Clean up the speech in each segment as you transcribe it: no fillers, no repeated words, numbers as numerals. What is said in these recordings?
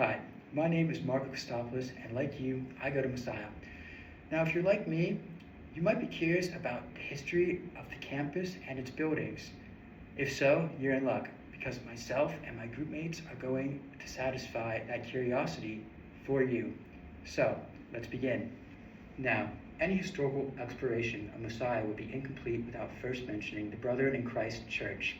Hi, my name is Marco Christopoulos, and like you, I go to Messiah. Now, if you're like me, you might be curious about the history of the campus and its buildings. If so, you're in luck, because myself and my group mates are going to satisfy that curiosity for you. So, let's begin. Now, any historical exploration of Messiah would be incomplete without first mentioning the Brethren in Christ Church.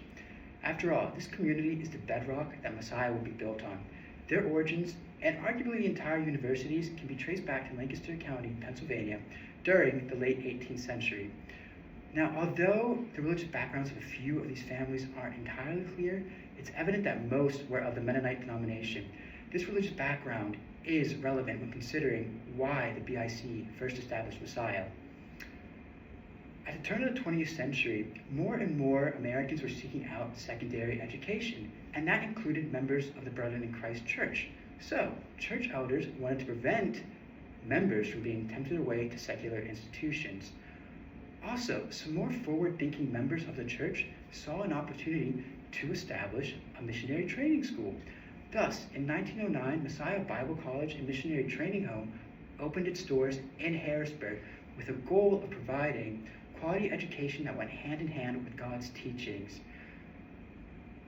After all, this community is the bedrock that Messiah will be built on. Their origins, and arguably the entire universities, can be traced back to Lancaster County, Pennsylvania, during the late 18th century. Now, although the religious backgrounds of a few of these families aren't entirely clear, it's evident that most were of the Mennonite denomination. This religious background is relevant when considering why the BIC first established Messiah. At the turn of the 20th century, more and more Americans were seeking out secondary education, and that included members of the Brethren in Christ Church. So, church elders wanted to prevent members from being tempted away to secular institutions. Also, some more forward-thinking members of the church saw an opportunity to establish a missionary training school. Thus, in 1909, Messiah Bible College and Missionary Training Home opened its doors in Harrisburg with a goal of providing quality education that went hand in hand with God's teachings.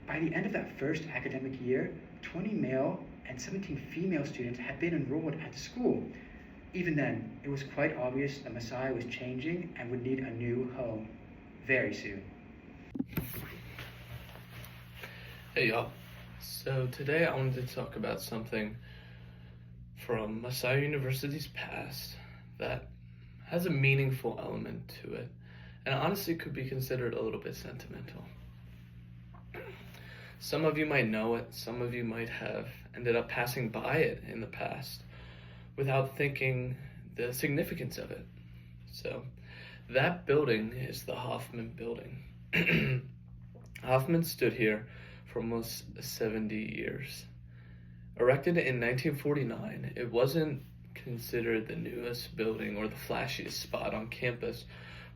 By the end of that first academic year, 20 male and 17 female students had been enrolled at the school. Even then, it was quite obvious that Messiah was changing and would need a new home very soon. Hey y'all. So today I wanted to talk about something from Messiah University's past that has a meaningful element to it, and honestly could be considered a little bit sentimental. Some of you might know it, some of you might have ended up passing by it in the past without thinking the significance of it. So that building is the Hoffman Building. Hoffman stood here for almost 70 years. Erected in 1949, it wasn't considered the newest building or the flashiest spot on campus,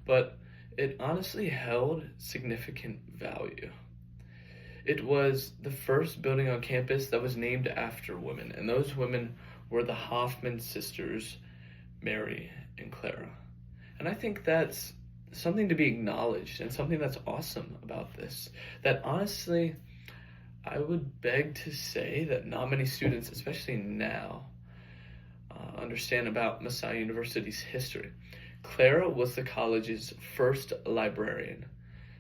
but it honestly held significant value. It was the first building on campus that was named after women, and those women were the Hoffman sisters, Mary and Clara. And I think that's something to be acknowledged and something that's awesome about this, that honestly, I would beg to say that not many students, especially now, understand about Messiah University's history. Clara was the college's first librarian,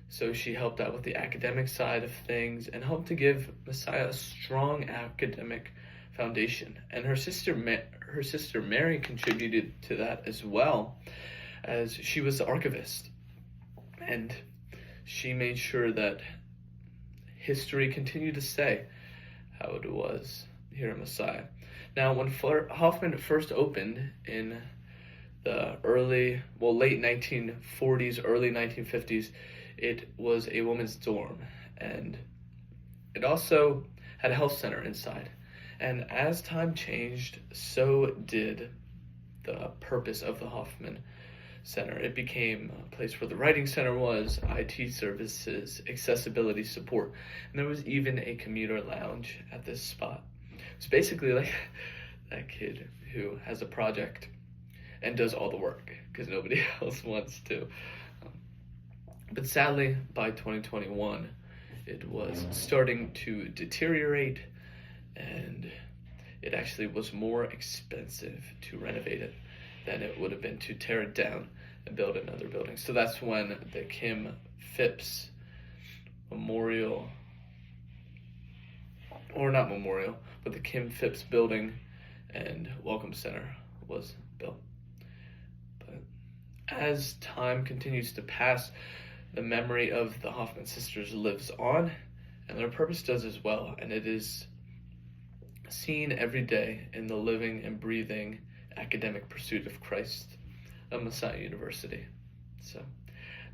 so she helped out with the academic side of things and helped to give Messiah a strong academic foundation. And her sister Mary contributed to that as well, as she was the archivist, and she made sure that history continued to say how it was here at Messiah. Now, when Hoffman first opened in the late 1940s, early 1950s, it was a women's dorm, and it also had a health center inside. And as time changed, so did the purpose of the Hoffman Center. It became a place where the writing center was, IT services, accessibility support, and there was even a commuter lounge at this spot. It's basically like that kid who has a project and does all the work because nobody else wants to. But sadly, by 2021, it was starting to deteriorate, and it actually was more expensive to renovate it than it would have been to tear it down and build another building. So that's when the Kim Phipps Memorial, or not memorial, but the Kim Phipps Building and Welcome Center was built. But as time continues to pass, the memory of the Hoffman sisters lives on, and their purpose does as well, and it is seen every day in the living and breathing academic pursuit of Christ of Messiah University. So,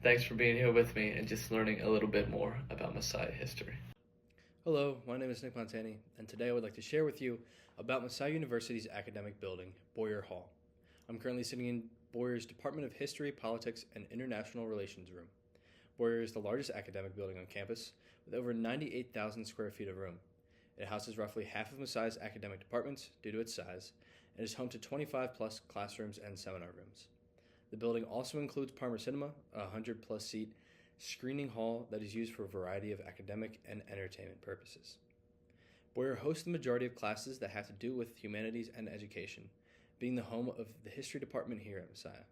thanks for being here with me and just learning a little bit more about Messiah history. Hello, my name is Nick Montani, and today I would like to share with you about Messiah University's academic building, Boyer Hall. I'm currently sitting in Boyer's Department of History, Politics, and International Relations room. Boyer is the largest academic building on campus with over 98,000 square feet of room. It houses roughly half of Messiah's academic departments due to its size, and is home to 25 plus classrooms and seminar rooms. The building also includes Parmer Cinema, a 100 plus seat screening hall that is used for a variety of academic and entertainment purposes. Boyer hosts the majority of classes that have to do with humanities and education, being the home of the history department here at Messiah.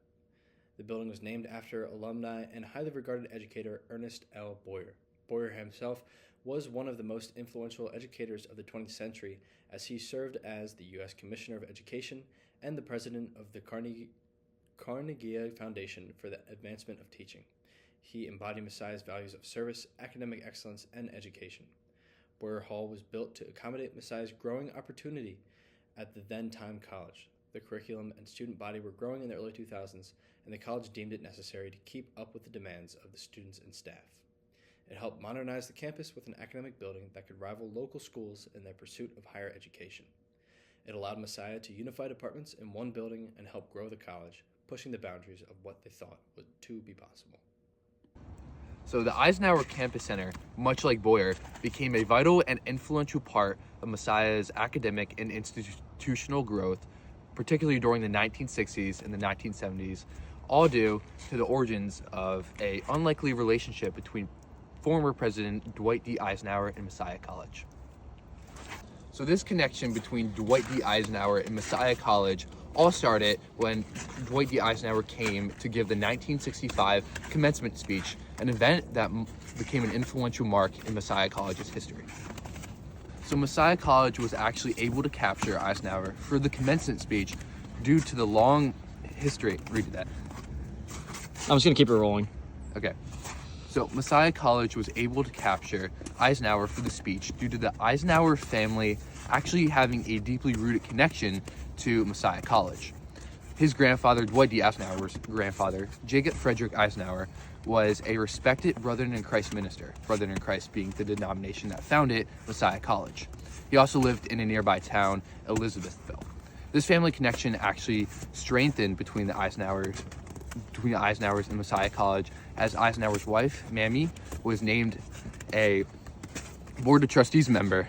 The building was named after alumni and highly regarded educator Ernest L. Boyer. Boyer himself was one of the most influential educators of the 20th century, as he served as the U.S. Commissioner of Education and the president of the Carnegie Foundation for the Advancement of Teaching. He embodied Messiah's values of service, academic excellence, and education. Boyer Hall was built to accommodate Messiah's growing opportunity at the then-time college. The curriculum and student body were growing in the early 2000s, and the college deemed it necessary to keep up with the demands of the students and staff. It helped modernize the campus with an academic building that could rival local schools in their pursuit of higher education. It allowed Messiah to unify departments in one building and help grow the college, pushing the boundaries of what they thought was to be possible. So the Eisenhower Campus Center, much like Boyer, became a vital and influential part of Messiah's academic and institutional growth, particularly during the 1960s and the 1970s, all due to the origins of an unlikely relationship between former President Dwight D. Eisenhower and Messiah College. So this connection between Dwight D. Eisenhower and Messiah College all started when Dwight D. Eisenhower came to give the 1965 commencement speech, an event that became an influential mark in Messiah College's history. So Messiah College was actually able to capture Eisenhower for the commencement speech due to the long history. Read that. I'm just going to keep it rolling. Okay. So Messiah College was able to capture Eisenhower for the speech due to the Eisenhower family actually having a deeply rooted connection to Messiah College. His grandfather, Dwight D. Eisenhower's grandfather, Jacob Frederick Eisenhower, was a respected Brethren in Christ minister, Brethren in Christ being the denomination that founded Messiah College. He also lived in a nearby town, Elizabethville. This family connection actually strengthened between the Eisenhowers and Messiah College, as Eisenhower's wife, Mamie, was named a Board of Trustees member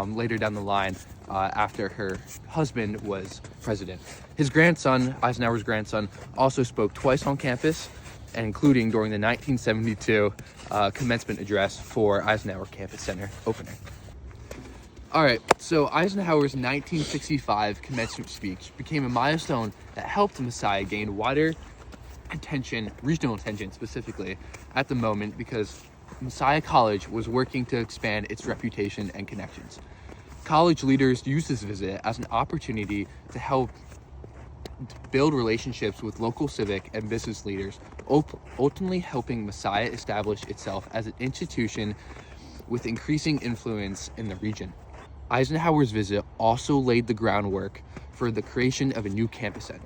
later down the line after her husband was president. His grandson, Eisenhower's grandson, also spoke twice on campus, and including during the 1972 commencement address for Eisenhower Campus Center opening. All right, so Eisenhower's 1965 commencement speech became a milestone that helped Messiah gain wider attention, regional attention specifically, at the moment because Messiah College was working to expand its reputation and connections. College leaders used this visit as an opportunity to help build relationships with local civic and business leaders, ultimately helping Messiah establish itself as an institution with increasing influence in the region. Eisenhower's visit also laid the groundwork for the creation of a new campus center.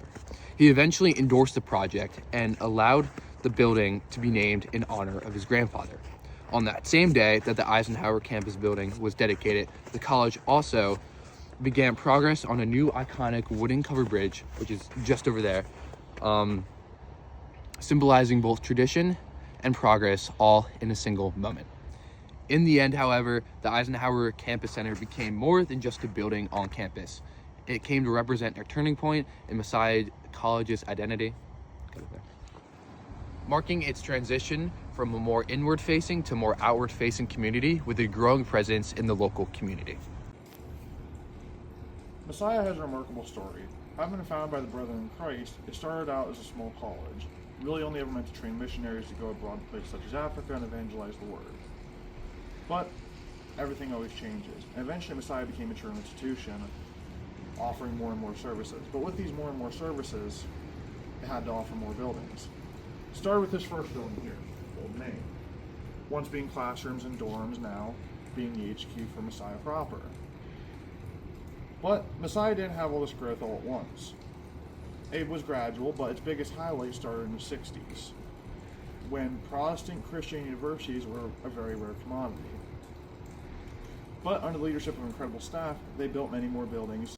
He eventually endorsed the project and allowed the building to be named in honor of his grandfather. On that same day that the Eisenhower campus building was dedicated, the college also began progress on a new iconic wooden covered bridge, which is just over there, symbolizing both tradition and progress all in a single moment. In the end, however, the Eisenhower Campus Center became more than just a building on campus. It came to represent a turning point in Messiah College's identity, marking its transition from a more inward-facing to more outward-facing community with a growing presence in the local community. Messiah has a remarkable story. Having been founded by the Brethren in Christ, it started out as a small college, really only ever meant to train missionaries to go abroad to places such as Africa and evangelize the Word. But everything always changes, and eventually Messiah became a true institution, offering more and more services. But with these more and more services, it had to offer more buildings. It started with this first building here, Old Main. Once being classrooms and dorms, now being the HQ for Messiah proper. But Messiah didn't have all this growth all at once. It was gradual, but its biggest highlight started in the 60s, when Protestant Christian universities were a very rare commodity. But under the leadership of incredible staff, they built many more buildings